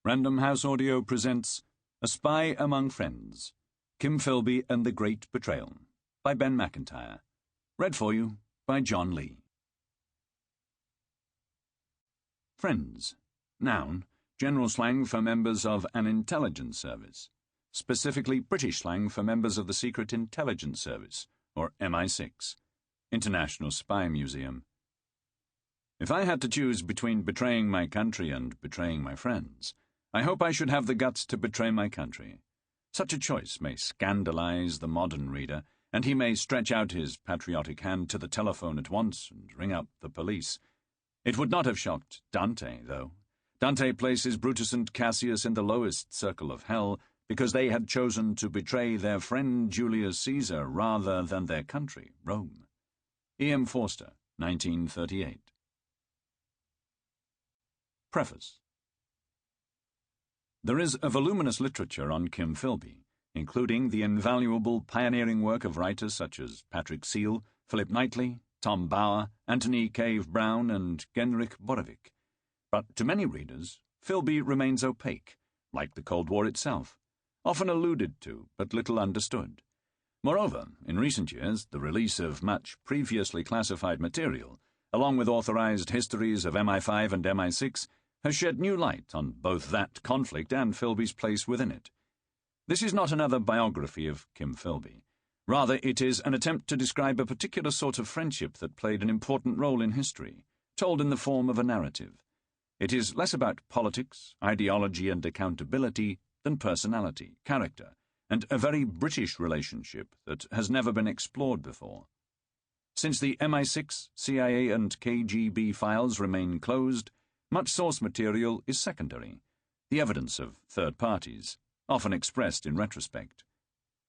Random House Audio presents A Spy Among Friends, Kim Philby and the Great Betrayal, by Ben Macintyre. Read for you by John Lee. Friends. Noun, general slang for members of an intelligence service, specifically British slang for members of the Secret Intelligence Service, or MI6, International Spy Museum. If I had to choose between betraying my country and betraying my friends, I hope I should have the guts to betray my country. Such a choice may scandalize the modern reader, and he may stretch out his patriotic hand to the telephone at once and ring up the police. It would not have shocked Dante, though. Dante places Brutus and Cassius in the lowest circle of hell because they had chosen to betray their friend Julius Caesar rather than their country, Rome. E. M. Forster, 1938. Preface. There is a voluminous literature on Kim Philby, including the invaluable pioneering work of writers such as Patrick Seal, Philip Knightley, Tom Bauer, Anthony Cave Brown, and Genrich Borevik. But to many readers, Philby remains opaque, like the Cold War itself, often alluded to but little understood. Moreover, in recent years, the release of much previously classified material, along with authorized histories of MI5 and MI6, has shed new light on both that conflict and Philby's place within it. This is not another biography of Kim Philby. Rather, it is an attempt to describe a particular sort of friendship that played an important role in history, told in the form of a narrative. It is less about politics, ideology, and accountability than personality, character, and a very British relationship that has never been explored before. Since the MI6, CIA, and KGB files remain closed, much source material is secondary, the evidence of third parties, often expressed in retrospect.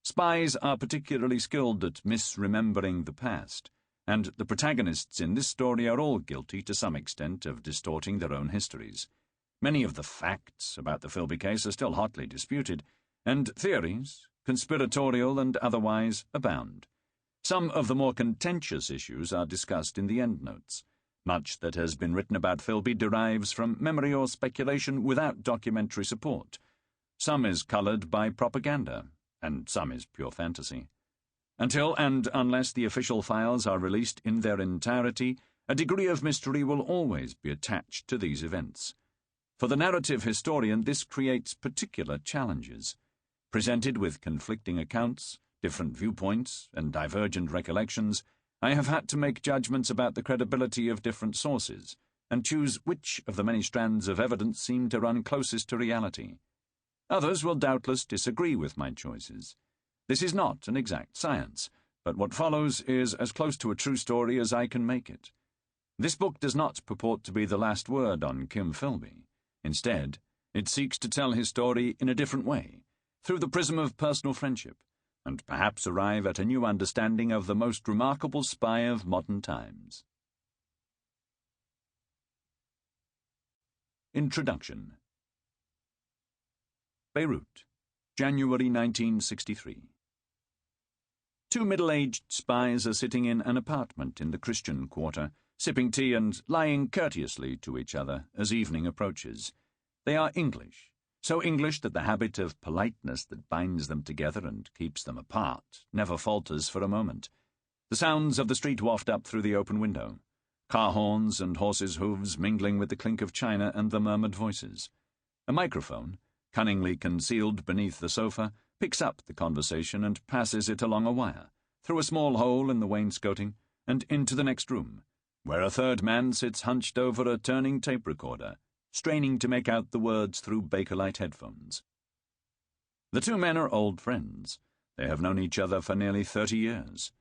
Spies are particularly skilled at misremembering the past, and the protagonists in this story are all guilty to some extent of distorting their own histories. Many of the facts about the Philby case are still hotly disputed, and theories, conspiratorial and otherwise, abound. Some of the more contentious issues are discussed in the endnotes. Much that has been written about Philby derives from memory or speculation without documentary support. Some is coloured by propaganda, and some is pure fantasy. Until and unless the official files are released in their entirety, a degree of mystery will always be attached to these events. For the narrative historian, this creates particular challenges. Presented with conflicting accounts, different viewpoints, and divergent recollections, I have had to make judgments about the credibility of different sources, and choose which of the many strands of evidence seem to run closest to reality. Others will doubtless disagree with my choices. This is not an exact science, but what follows is as close to a true story as I can make it. This book does not purport to be the last word on Kim Philby. Instead, it seeks to tell his story in a different way, through the prism of personal friendship, and perhaps arrive at a new understanding of the most remarkable spy of modern times. Introduction. Beirut, January 1963. Two middle-aged spies are sitting in an apartment in the Christian Quarter, sipping tea and lying courteously to each other as evening approaches. They are English, so English that the habit of politeness that binds them together and keeps them apart never falters for a moment. The sounds of the street waft up through the open window, car horns and horses' hooves mingling with the clink of china and the murmured voices. A microphone, cunningly concealed beneath the sofa, picks up the conversation and passes it along a wire, through a small hole in the wainscoting, and into the next room, where a third man sits hunched over a turning tape recorder, straining to make out the words through Bakelite headphones. The two men are old friends. They have known each other for nearly 30 years.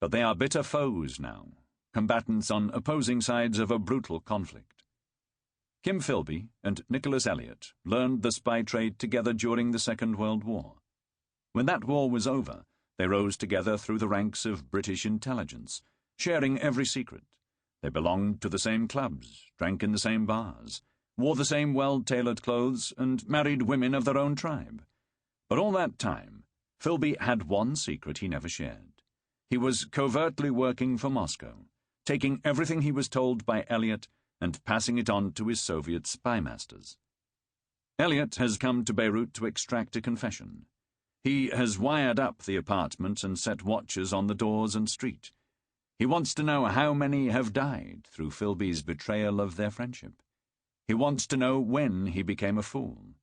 But they are bitter foes now, combatants on opposing sides of a brutal conflict. Kim Philby and Nicholas Elliot learned the spy trade together during the Second World War. When that war was over, they rose together through the ranks of British intelligence, sharing every secret. They belonged to the same clubs, drank in the same bars, wore the same well-tailored clothes, and married women of their own tribe. But all that time, Philby had one secret he never shared. He was covertly working for Moscow, taking everything he was told by Elliot and passing it on to his Soviet spy masters. Elliot has come to Beirut to extract a confession. He has wired up the apartment and set watchers on the doors and street. He wants to know how many have died through Philby's betrayal of their friendship. He wants to know when he became a fool.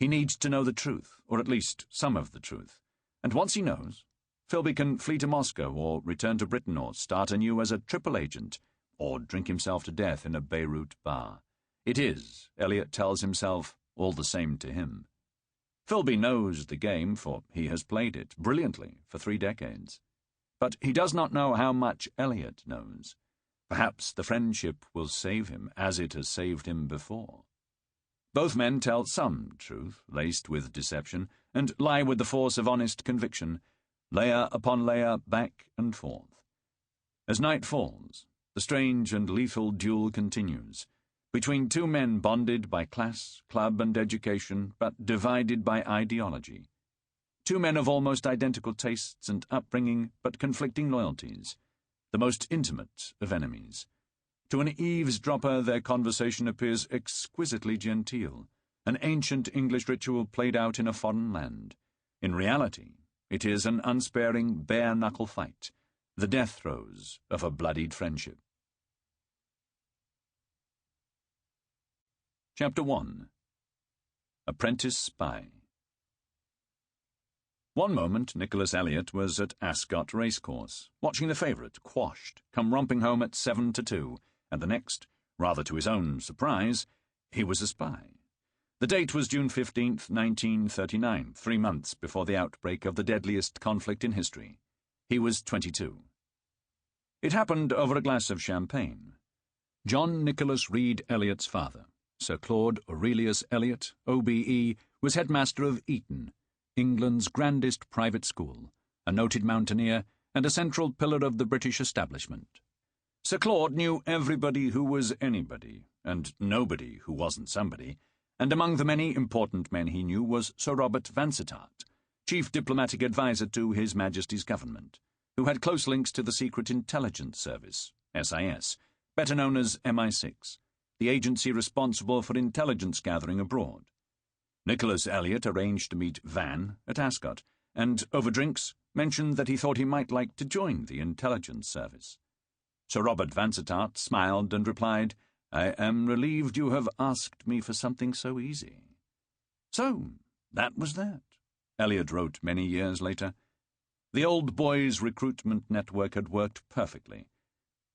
He needs to know the truth, or at least some of the truth. And once he knows, Philby can flee to Moscow or return to Britain or start anew as a triple agent or drink himself to death in a Beirut bar. It is, Elliot tells himself, all the same to him. Philby knows the game, for he has played it brilliantly for 3 decades. But he does not know how much Elliot knows. Perhaps the friendship will save him, as it has saved him before. Both men tell some truth, laced with deception, and lie with the force of honest conviction, layer upon layer, back and forth. As night falls, the strange and lethal duel continues, between 2 men bonded by class, club, and education, but divided by ideology. 2 men of almost identical tastes and upbringing, but conflicting loyalties, the most intimate of enemies. To an eavesdropper, their conversation appears exquisitely genteel, an ancient English ritual played out in a foreign land. In reality, it is an unsparing, bare-knuckle fight, the death throes of a bloodied friendship. Chapter 1. Apprentice Spy. One moment Nicholas Elliot was at Ascot Racecourse, watching the favourite, Quashed, come romping home at 7-2, and the next, rather to his own surprise, he was a spy. The date was June 15th, 1939, 3 months before the outbreak of the deadliest conflict in history. He was 22. It happened over a glass of champagne. John Nicholas Reed Elliot's father, Sir Claude Aurelius Elliot, OBE, was headmaster of Eton, England's grandest private school, a noted mountaineer, and a central pillar of the British establishment. Sir Claude knew everybody who was anybody, and nobody who wasn't somebody, and among the many important men he knew was Sir Robert Vansittart, chief diplomatic adviser to His Majesty's government, who had close links to the Secret Intelligence Service, SIS, better known as MI6, the agency responsible for intelligence gathering abroad. Nicholas Elliot arranged to meet Van at Ascot, and, over drinks, mentioned that he thought he might like to join the intelligence service. Sir Robert Vansittart smiled and replied, "I am relieved you have asked me for something so easy." So, that was that, Elliot wrote many years later. The old boys' recruitment network had worked perfectly.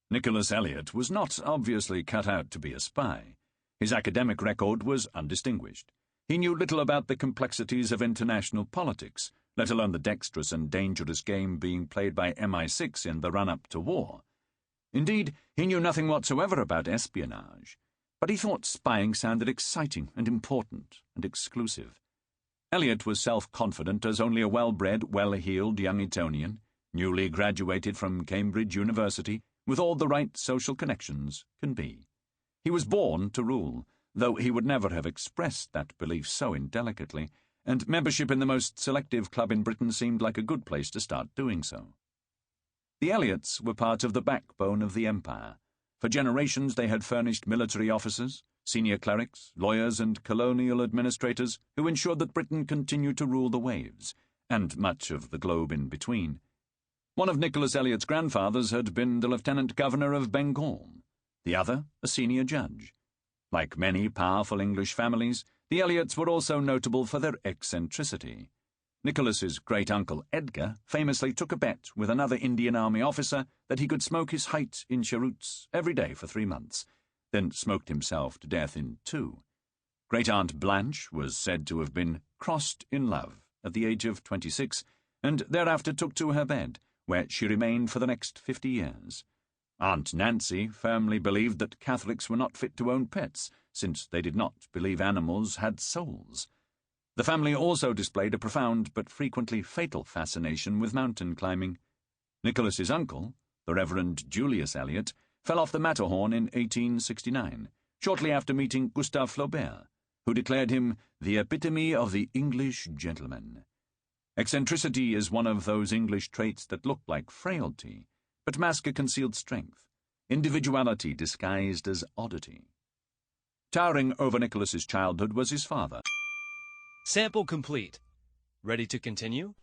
Nicholas Elliot was not obviously cut out to be a spy. His academic record was undistinguished. He knew little about the complexities of international politics, let alone the dexterous and dangerous game being played by MI6 in the run-up to war. Indeed, he knew nothing whatsoever about espionage, but he thought spying sounded exciting and important and exclusive. Elliot was self-confident as only a well-bred, well-heeled young Etonian, newly graduated from Cambridge University, with all the right social connections, can be. He was born to rule, though he would never have expressed that belief so indelicately, and membership in the most selective club in Britain seemed like a good place to start doing so. The Elliots were part of the backbone of the empire. For generations they had furnished military officers, senior clerics, lawyers, and colonial administrators who ensured that Britain continued to rule the waves, and much of the globe in between. One of Nicholas Elliot's grandfathers had been the Lieutenant Governor of Bengal, the other a senior judge. Like many powerful English families, the Elliots were also notable for their eccentricity. Nicholas's great-uncle Edgar famously took a bet with another Indian Army officer that he could smoke his height in cheroots every day for 3 months, then smoked himself to death in 2. Great-aunt Blanche was said to have been crossed in love at the age of 26, and thereafter took to her bed, where she remained for the next 50 years. Aunt Nancy firmly believed that Catholics were not fit to own pets, since they did not believe animals had souls. The family also displayed a profound but frequently fatal fascination with mountain climbing. Nicholas's uncle, the Reverend Julius Elliot, fell off the Matterhorn in 1869, shortly after meeting Gustave Flaubert, who declared him the epitome of the English gentleman. Eccentricity is one of those English traits that look like frailty, but mask a concealed strength, individuality disguised as oddity. Towering over Nicholas's childhood was his father, Sample complete. Ready to continue?